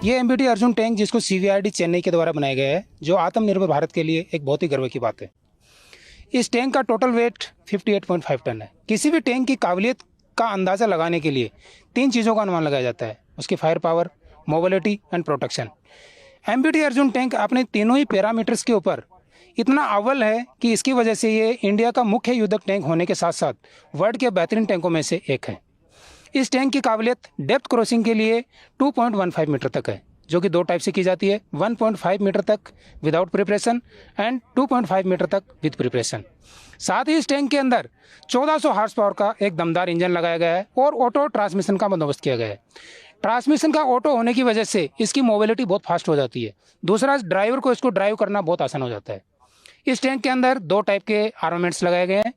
ये MBT Arjun tank जिसको सीवीआरडी चेन्नई के द्वारा बनाया गया है, जो आत्मनिर्भर भारत के लिए एक बहुत ही गर्व की बात है। इस टैंक का टोटल वेट 58.5 टन है। किसी भी टैंक की काबिलियत का अंदाज़ा लगाने के लिए 3 चीज़ों का अनुमान लगाया जाता है, उसकी fire power, mobility and protection. MBT Arjun tank अपने तीनों ही पैरामीटर्स के ऊपर इतना अव्वल है कि इसकी वजह से ये इंडिया का मुख्य युद्धक टैंक होने के साथ साथ वर्ल्ड के बेहतरीन टैंकों में से एक है। इस टैंक की काबिलियत डेप्थ क्रॉसिंग के लिए 2.15 मीटर तक है, जो कि 2 टाइप से की जाती है, 1.5 मीटर तक विदाउट प्रिपरेशन एंड 2.5 मीटर तक विद प्रिपरेशन। साथ ही इस टैंक के अंदर 1400 हार्स पावर का एक दमदार इंजन लगाया गया है और ऑटो ट्रांसमिशन का बंदोबस्त किया गया है। ट्रांसमिशन का ऑटो होने की वजह से इसकी मोबिलिटी बहुत फास्ट हो जाती है। दूसरा, ड्राइवर को इसको ड्राइव करना बहुत आसान हो जाता है। इस टैंक के अंदर 2 टाइप के आर्मामेंट्स लगाए गए हैं।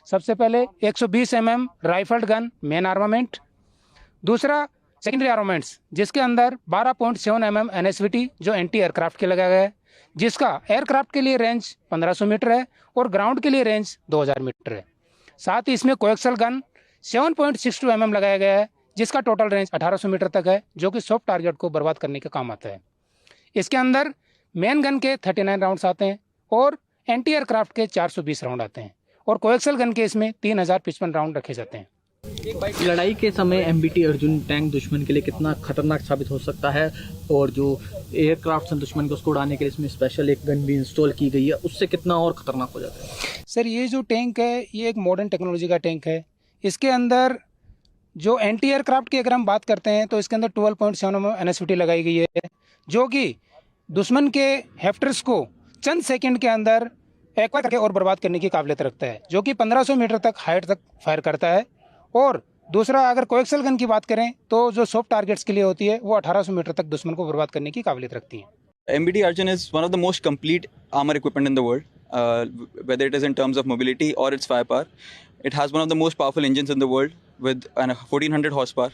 सबसे पहले 120 mm rifled gun main armament, दूसरा सेकेंडरी आर्मामेंट्स जिसके अंदर 12.7 mm NSVT जो एंटी एयरक्राफ्ट के लगाया गया है, जिसका एयरक्राफ्ट के लिए रेंज 1500 मीटर है और ग्राउंड के लिए रेंज 2000 मीटर है। साथ ही इसमें कोएक्सल गन 7.62 mm लगाया गया है, जिसका टोटल रेंज 1800 मीटर तक है, जो कि सॉफ्ट टारगेट को बर्बाद करने के काम आता है। इसके अंदर मेन गन के 39 राउंड्स आते हैं और एंटी एयरक्राफ्ट के 420 राउंड आते हैं और कोएक्सल गन के इसमें 3055 राउंड रखे जाते हैं। लड़ाई के समय एमबीटी अर्जुन टैंक दुश्मन के लिए कितना खतरनाक साबित हो सकता है, और जो एयरक्राफ्ट हैं दुश्मन को उसको उड़ाने के लिए इसमें स्पेशल एक गन भी इंस्टॉल की गई है, उससे कितना और खतरनाक हो जाता है? सर, ये जो टैंक है ये एक मॉडर्न टेक्नोलॉजी का टैंक है। इसके अंदर जो एंटी एयरक्राफ्ट की अगर हम बात करते हैं तो इसके अंदर 12.7 mm NSVT लगाई गई है, जो कि दुश्मन के हेफ्टर्स को चंद सेकंड के अंदर एक्वायर करके और बर्बाद करने की काबिलियत रखता है, जो कि 1500 मीटर तक हाइट तक फायर करता है। और दूसरा, अगर कोएक्सल गन की बात करें तो जो सॉफ्ट टारगेट्स के लिए होती है वो 1800 मीटर तक दुश्मन को बर्बाद करने की काबिलियत रखती है। MBT Arjun is one of the most complete armor equipment in the world, whether it is in terms of mobility or its firepower. It has one of the most powerful engines in the world with 1400 horsepower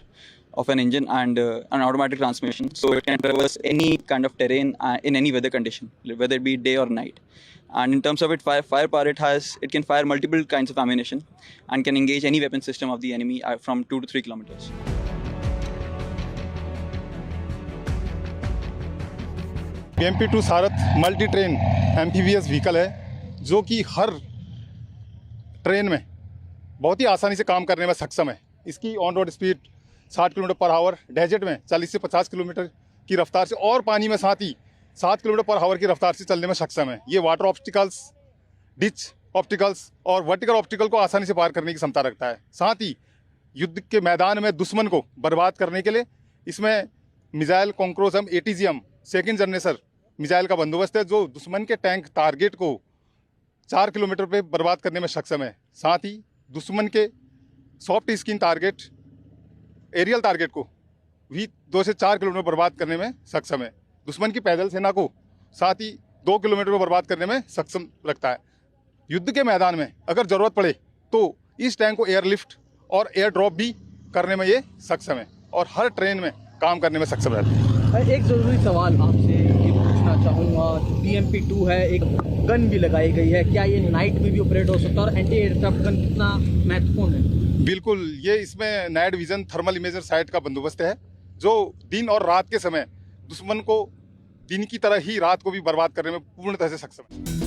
of an engine and an automatic transmission, so it can traverse any kind of terrain in any weather condition, whether it be day or night. And in terms of its firepower, it can fire multiple kinds of ammunition and can engage any weapon system of the enemy from 2 to 3 kilometers. MP2 Sarath multi train amphibious vehicle है, जो कि हर train में बहुत ही आसानी से काम करने में सक्षम है। इसकी on road speed 60 kilometre per hour, desert में 40 से 50 किलोमीटर की रफ्तार से और पानी में साथ ही 7 किलोमीटर पर आवर की रफ्तार से चलने में सक्षम है। ये वाटर ऑब्स्टिकल्स, डिच ऑब्स्टिकल्स और वर्टिकल ऑब्स्टिकल को आसानी से पार करने की क्षमता रखता है। साथ ही युद्ध के मैदान में दुश्मन को बर्बाद करने के लिए इसमें मिसाइल कॉन्क्रोजम ATGM सेकेंड जनरेशन मिसाइल का बंदोबस्त है, जो दुश्मन के टैंक टारगेट को 4 किलोमीटर पे बर्बाद करने में सक्षम है। साथ ही दुश्मन के soft skin target, aerial target को भी 2 से 4 किलोमीटर बर्बाद करने में सक्षम है। दुश्मन की पैदल सेना को साथ ही 2 किलोमीटर में बर्बाद करने में सक्षम रखता है। युद्ध के मैदान में अगर ज़रूरत पड़े तो इस टैंक को एयरलिफ्ट और एयर ड्रॉप भी करने में ये सक्षम है और हर ट्रेन में काम करने में सक्षम रहता है। एक ज़रूरी सवाल आपसे ये पूछना चाहूँगा, DMP2 है, एक गन भी लगाई गई है, क्या ये नाइट में भी ऑपरेट हो सकता है और एंटी एयरक्राफ्ट गन कितना महत्वपूर्ण है? बिल्कुल, ये इसमें night vision thermal imager site का बंदोबस्त है, जो दिन और रात के समय दुश्मन को दिन की तरह ही रात को भी बर्बाद करने में पूर्णतः से सक्षम है।